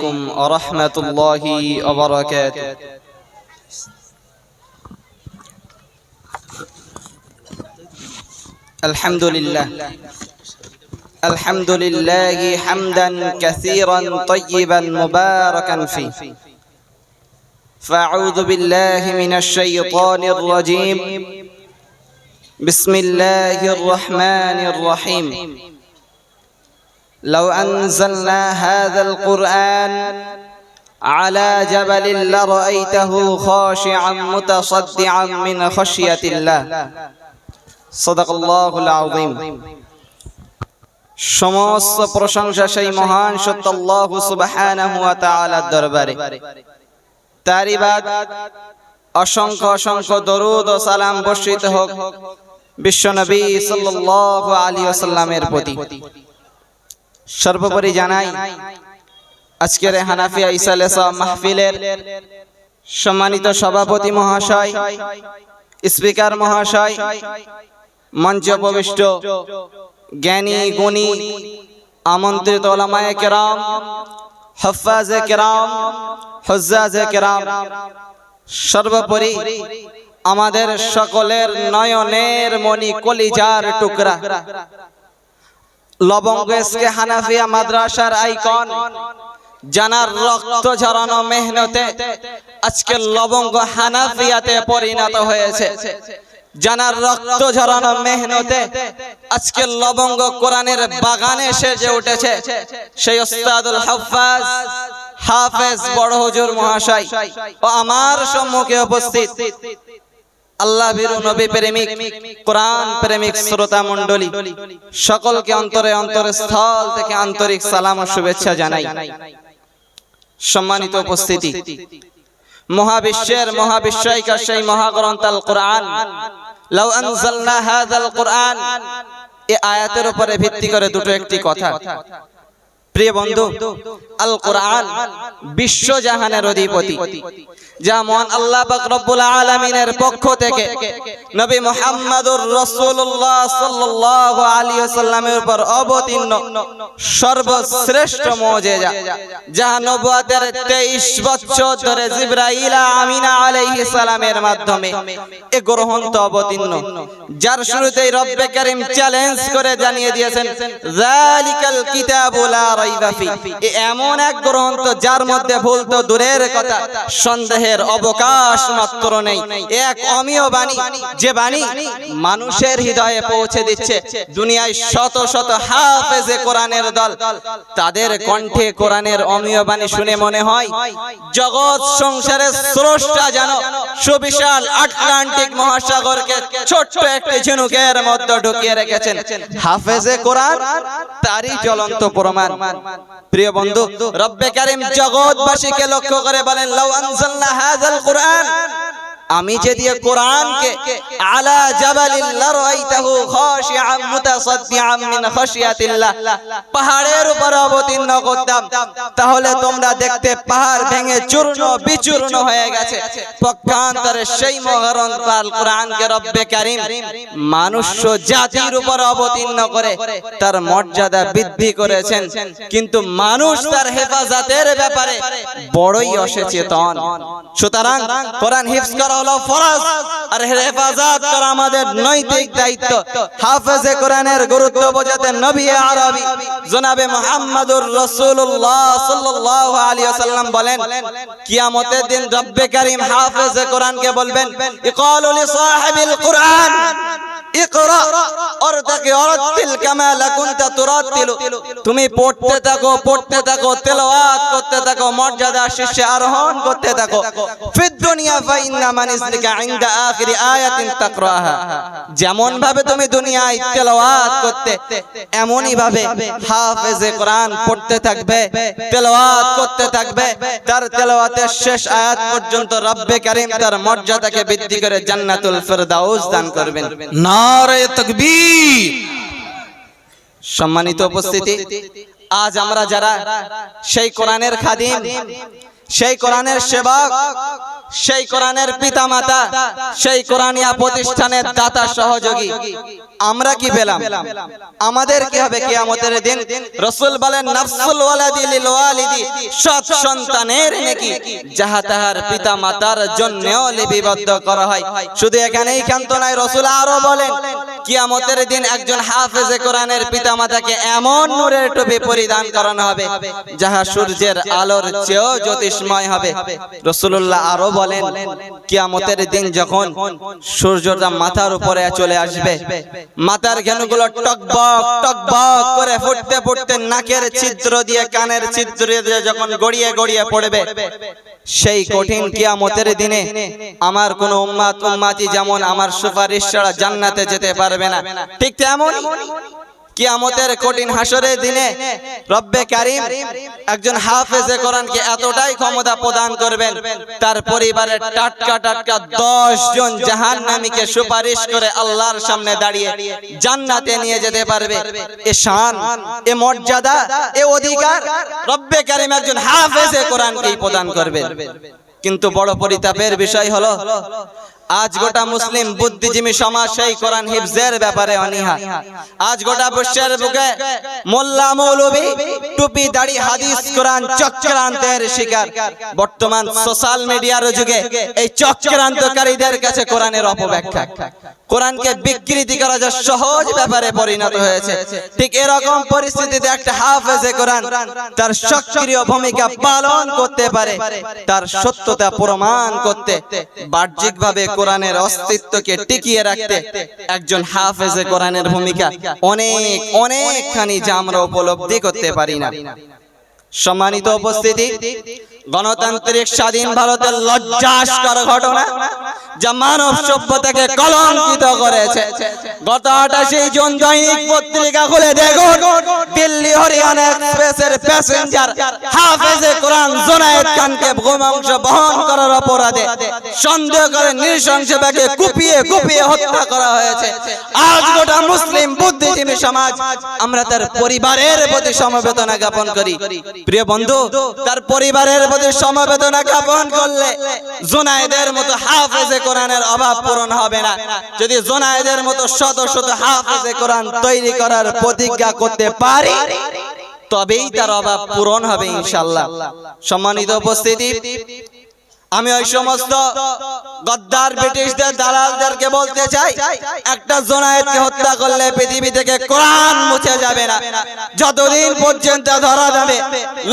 عليكم ورحمة الله وبركاته الحمد لله حمدا كثيرا طيبا مباركا فيه فأعوذ بالله من الشيطان الرجيم بسم الله الرحمن الرحيم لو أنزلنا هذا القرآن على جبل لرأيته خاشعا متصدعا من خشية الله صدق الله العظيم সমস্ত প্রশংসা সেই মহান সত্য আল্লাহ সুবহানাহু ওয়া তাআলার দরবারে তারই বাদ অসংখ্য অসংখ্য দরুদ ও সালাম বর্ষিত হোক বিশ্বনবী সাল্লাল্লাহু আলাইহি ওয়াসাল্লামের প্রতি। সর্বোপরি জানাই আজকের হানাফিয়া ইসালেসা মাহফিলের সম্মানিত সভাপতি মহাশয়, স্পিকার মহাশয়, মঞ্চে উপবিষ্ট জ্ঞানী গুণী আমন্ত্রিত উলামায়ে কেরাম, হুফাজে কেরাম, হুজ্জাজে কেরাম, সর্বোপরি আমাদের সকলের নয়নের মণি কলিজার টুকরা লবঙ্গ এসকে হানাফিয়া মাদ্রাসার আইকন জানার রক্ত ঝরানো মেহনতে আজকে লবঙ্গ হানাফিয়াতে পরিণত হয়েছে। জানার রক্ত ঝরানো মেহনতে আজকে লবঙ্গ কোরআনের বাগানে সেজে উঠেছে সেই উস্তাদুল হুফাজ হাফেজ বড় হুজুর মহাশয় ও আমার সম্মুখে উপস্থিত আল্লাহ ভীরু নবী প্রেমিক কোরআন প্রেমিক শ্রোতা মণ্ডলী সকলকে অন্তরে অন্তরস্থল থেকে আন্তরিক সালাম ও শুভেচ্ছা জানাই। সম্মানিত উপস্থিতি, মহাবিশ্বের মহাবিশ্বয়িকা সেই মহাগ্রন্থ আল কোরআন, লাউ আনজালনা হাযাল কোরআন, এই আয়াতের উপরে ভিত্তি করে দুটো একটি কথা। প্রিয় বন্ধু, আল কোরআন বিশ্ব জাহানের অধিপতি, যা মহান আল্লাহ পাক রব্বুল আলামিনের পক্ষ থেকে নবী মুহাম্মদুর রাসূলুল্লাহ সাল্লাল্লাহু আলাইহি ওয়াসাল্লামের উপর অবতীর্ণ সর্বশ্রেষ্ঠ মুজিজা, যা নবুয়তের 23 বছর ধরে জিবরাইল আমিন আলাইহিস সালামের মাধ্যমে এ গ্রন্থ অবতীর্ণ, যার শুরুতেই রব্বে কারীম চ্যালেঞ্জ করে জানিয়ে দিয়েছেন যালিকাল কিতাবু লা রাইবা ফি, এমন এক গ্রন্থ যার মধ্যে ভুল তো দূরের কথা, সন্দেহের অবকাশ মাত্র নেই। এক অমীয় বাণী, যে বাণী মানুষের হৃদয়ে পৌঁছে দিচ্ছে। দুনিয়ায় শত শত হাফেজে কোরআনের দল, তাদের কণ্ঠে কোরআনের অমীয় বাণী শুনে মনে হয় জগৎ সংসারের স্রষ্টা যেন সুবিশাল আটলান্টিক মহাসাগরকে ছোট্ট একটি ঝিনুকের মধ্যে ঢুকিয়ে রেখেছেন। হাফেজে কোরআন তারই জ্বলন্ত প্রমাণ। প্রিয় বন্ধু, রব্বে কারীম জগৎবাসীকে লক্ষ্য করে বলেন লাউ আনজালনা হাযাল কোরআন, আমি যে দিয়ে কোরআনকে আলা জাবালিল লারাইতাহু খাশিআম মুতাসাদ্দিআম মিন খাশিয়াতিল্লাহ, পাহাড়ের উপর অবতীর্ণ করতাম, তাহলে তোমরা দেখতে পাহাড় ভেঙে চূর্ণ বিচূর্ণ হয়ে গেছে। পক্ষান্তরে সেই মহাগ্রন্থ আল কোরআনকে রব্বে কারীম মানুষ জাতির উপর অবতীর্ণ করে তার মর্যাদা বৃদ্ধি করেছেন, কিন্তু মানুষ তার হেফাজতের ব্যাপারে বড়ই অসচেতন। সুতরাং কোরআন হিফজ করা হলো ফরজ, আর হেফাজত করা আমাদের নৈতিক দায়িত্ব। হাফেজে কোরআনের গুরুত্ব বোঝাতে নবী আরবি জনাবে মুহাম্মদুর রাসূলুল্লাহ সাল্লাল্লাহু আলাইহি ওয়াসাল্লাম বলেন, কিয়ামতের দিন রব্বে কারীম হাফেজে কোরআনকে বলবেন ইকালু লি সাহিবিল কোরআন ইকরা ওরতাকি ওরাতিল কামা লাকুনতা তুরাতিলু, তুমি পড়তে থাকো তেলাওয়াত করতে থাকো, মর্যাদা শীর্ষে আরোহণ করতে থাকো। ফিদ দুনিয়া ফা ইন্না মানিসলিকা ইনদা আখিরি আয়াতিন তাকরাহা, যেমন ভাবে তুমি দুনিয়ায় তেলাওয়াত করতে, এমনই ভাবে হাফেজে কোরআন পড়তে থাকবে, তেলাওয়াত করতে থাকবে, তার তেলাওয়াতের শেষ আয়াত পর্যন্ত রব্বে কারীম তার মর্যাদাকে বৃদ্ধি করে জান্নাতুল ফিরদাউস দান করবেন। নারে তাকবীর। সম্মানিত উপস্থিতি, আজ আমরা যারা সেই কোরআনের খাদিম, সেই কোরআনের সেবক, সেই কোরআনের পিতামাতা, সেই কোরআনিয়া প্রতিষ্ঠানের দাতা সহযোগী আমরা কি পেলাম? আমাদের কি হবে কিয়ামতের দিন? রাসূল বলেন নাফসুল ওয়ালাদি লিল ওয়ালিদি, সৎ সন্তানের নেকি যাহা তাহার পিতামাতার জন্যও লিপিবদ্ধ করা হয়। শুধু এখানেই ক্ষান্ত নয়, রাসূল আরো বলেন কিয়ামতের দিন একজন হাফেজে কোরআনের পিতামাতাকে এমন নূরের টুপি পরিধান করানো হবে যাহা সূর্যের আলোর চেয়েও জ্যোতিষ্ময় হবে। রাসূলুল্লাহ আরো বলেন কিয়ামতের দিন যখন সূর্যটা মাথার উপরে চলে আসবে, মাথার ঘেনুগুলো টকবক টকবক করে ফুটতে ফুটতে নাকের ছিদ্র দিয়ে কানের ছিদ্র দিয়ে যখন গড়িয়ে গড়িয়ে পড়বে, সেই কঠিন কিয়ামতের দিনে আমার কোন উম্মত উম্মতি যেমন আমার সুপারিশ ছাড়া জান্নাতে যেতে পারবে না, ঠিক তেমন কিয়ামতের কঠিন হাসরের দিনে রব্বে কারীম একজন হাফেজে কোরআনকে এতটাই ক্ষমতা প্রদান করবেন, তার পরিবারের টাটকা টাটকা 10 জন জাহান্নামীকে সুপারিশ করে আল্লাহর সামনে দাঁড়িয়ে জান্নাতে নিয়ে যেতে পারবে। এ শান, এ মর্যাদা, এ অধিকার রব্বে কারীম একজন হাফেজে কোরআনকেই প্রদান করবেন। কিন্তু বড় পরিতাপের বিষয় হলো আজ গোটা মুসলিম বুদ্ধিজীবী সমাজ সেই কোরআন হিফজের ব্যাপারে অনীহা। আজ গোটা বিশ্বের বুকে মোল্লা মৌলভী টুপি দাড়ি হাদিস কোরআন চক্রান্তের শিকার। বর্তমান সোশ্যাল মিডিয়ার যুগে এই চক্রান্তকারীদের কাছে কোরআনের অপব্যাখ্যা, কোরআনকে বিকৃতি করা যা সহজ ব্যাপারে পরিণত হয়েছে। ঠিক এরকম পরিস্থিতিতে একটা হাফেজে কোরআন তার সক্রিয় ভূমিকা পালন করতে পারে, তার সত্যতা প্রমাণ করতে, বাহ্যিকভাবে কোরআনের অস্তিত্বকে টিকিয়ে রাখতে একজন হাফেজে কোরআনের ভূমিকা অনেক অনেকখানি যা আমরা উপলব্ধি করতে পারি না। সম্মানিত উপস্থিতি, গণতান্ত্রিক স্বাধীন ভারতের লজ্জাস্কর ঘটনা যা মানব সভ্যতাকে কলঙ্কিত করেছে। গত 28 জুন দৈনিক পত্রিকা খুলে দেখুন, দিল্লি হরিয়ানা এক্সপ্রেসের প্যাসেঞ্জার হাফেজে কোরআন জুনায়েদ খানকে গোমাংস বহন করার অপরাধে সন্দেহ করে নৃশংসভাবে কুপিয়ে কুপিয়ে হত্যা করা হয়েছে। আজ গোটা মুসলিম বুদ্ধিজীবী সমাজ আমরা তার পরিবারের প্রতি সমবেদনা জ্ঞাপন করি। প্রিয় বন্ধু, তার পরিবারের প্রতি সমবেদনা জ্ঞাপন করলে জুনায়েদের মতো হাফেজে কোরআনের অভাব পূরণ হবে না। যদি জুনায়েদের মতো শত শত হাফেজে কোরআন তৈরি করার প্রতিজ্ঞা করতে পারি, তবেই তার অভাব পূরণ হবে ইনশাআল্লাহ। সম্মানিত উপস্থিতি, আমি ওই সমস্ত গদ্দার ব্রিটিশদের দালালদেরকে বলতে চাই, একটা জুনায়েদকে হত্যা করলে পৃথিবী থেকে কোরআন মুছে যাবে না। যতদিন পর্যন্ত ধরা যাবে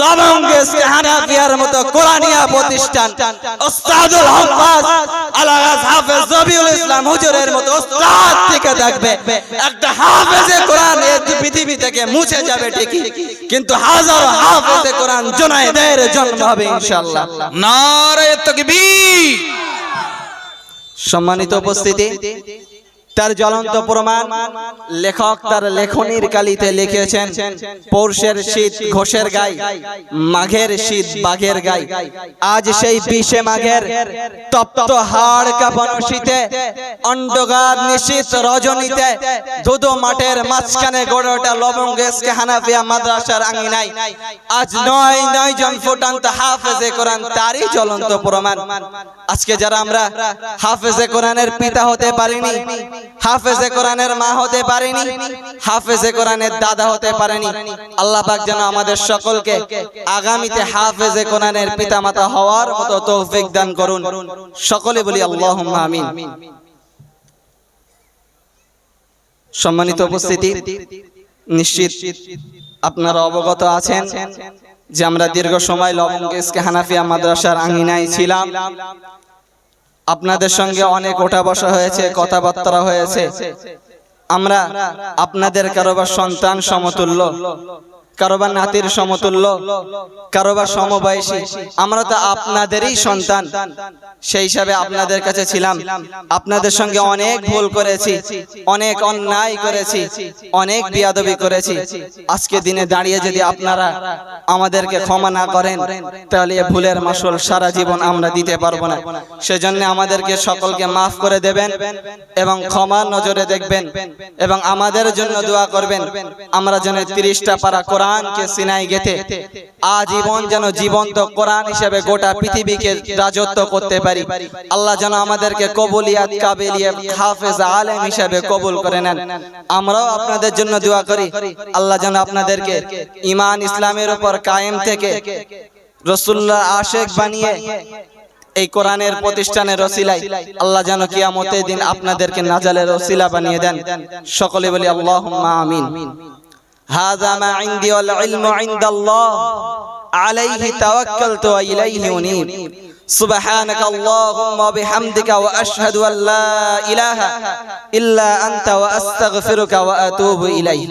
লবঙ্গেশ হানাফিয়ার মতো কোরআনিয়া প্রতিষ্ঠান, ওস্তাদুল হক আলাগাজ হাফেজ রবিউল ইসলাম হুজুরের মতো ওস্তাদ থেকে থাকবে, একটা হাফেজে কোরআন এই পৃথিবী থেকে মুছে যাবে ঠিকই, কিন্তু হাজারো হাফেজে কোরআন জুনায়েদের জন্ম হবে ইনশাআল্লাহ। নারে তাকবীর। সম্মানিত উপস্থিতি, তার জ্বলন্ত প্রমাণ লেখক তার লেখনীর কালিতে লিখেছেন, পৌষের শীত ঘোষের গায়, মাঘের শীত বাঘের গায়। আজ সেই 20 মাঘের তপ্ত হাড় কাঁপানো শীতে, অন্ধকার নিশীথ রজনীতে ধুধু মাঠের মাঝখানে গড়ে ওঠা লবঙ্গেশ হানাফিয়া মাদ্রাসার আঙিনায় আজ 9 জন ফুটন্ত হাফেজে কোরআন তারই জ্বলন্ত প্রমাণ। আজকে যারা আমরা হাফেজে কোরআনের পিতা হতে পারিনি, হাফেজে কোরআনের মা হতে পারেনি, হাফেজে কোরআনের দাদা হতে পারেনি, আল্লাহ পাক যেন আমাদের সকলকে আগামীতে হাফেজে কোরআনের পিতামাতা হওয়ার মতো তৌফিক দান করুন। সকলে বলি আল্লাহুম্মা আমিন। সম্মানিত উপস্থিতি, নিশ্চিত আপনারা অবগত আছেন যে আমরা দীর্ঘ সময় লবঙ্গেশ হানাফিয়া মাদ্রাসার আঙিনায় ছিলাম। আপনাদের সঙ্গে অনেক ওঠা বসা হয়েছে, কথাবার্তা হয়েছে। আমরা আপনাদের কারোবার সন্তান সমতুল্য, কারোবার নাতির সমতুল্য, কারোবার সমবয়সী, আমরা তো আপনাদেরই সন্তান। সেই হিসাবে আপনাদের কাছে ছিলাম, আপনাদের সঙ্গে অনেক ভুল করেছি, অনেক অন্যায় করেছি, অনেক বেয়াদবি করেছি। আজকে দিনে দাঁড়িয়ে যদি আপনারা আমাদেরকে ক্ষমা না করেন, তাহলে এই ভুলের মাসুল সারা জীবন আমরা দিতে পারবো না। সেজন্য আমাদেরকে সকলকে মাফ করে দেবেন এবং ক্ষমার নজরে দেখবেন এবং আমাদের জন্য দোয়া করবেন। আমরা যেন 30টা পারা কোরআন কোরআনকে সিনায় গেঁথে আজীবন যেন জীবন্ত কোরআন হিসেবে গোটা পৃথিবীকে রাজত্ব করতে পারি। আল্লাহ যেন আমাদেরকে কবুলিয়াত কাবিলিয়াত হাফেজ আলেম হিসেবে কবুল করে নেন। আমরাও আপনাদের জন্য দোয়া করি, আল্লাহ যেন আপনাদেরকে ঈমান ইসলামের উপর কায়েম থেকে রাসূলুল্লাহ আশিক বানিয়ে এই কোরআনের প্রতিষ্ঠানের ওসিলায় আল্লাহ যেন কিয়ামতের দিন আপনাদেরকে নাজালের ওসিলা বানিয়ে দেন। সকলে বলি আল্লাহুম্মা আমিন। হাযা মা ইনদি ওয়াল ইলমু ইনদাল্লাহ আলাইহি তাওয়াক্কালতু ওয়া ইলাইহি উনীব। সুবহানাকা আল্লাহুম্মা ওয়া বিহামদিকা ওয়া আশহাদু আল লা ইলাহা ইল্লা আনতা ওয়া আস্তাগফিরুকা ওয়া আতুবু ইলাইক।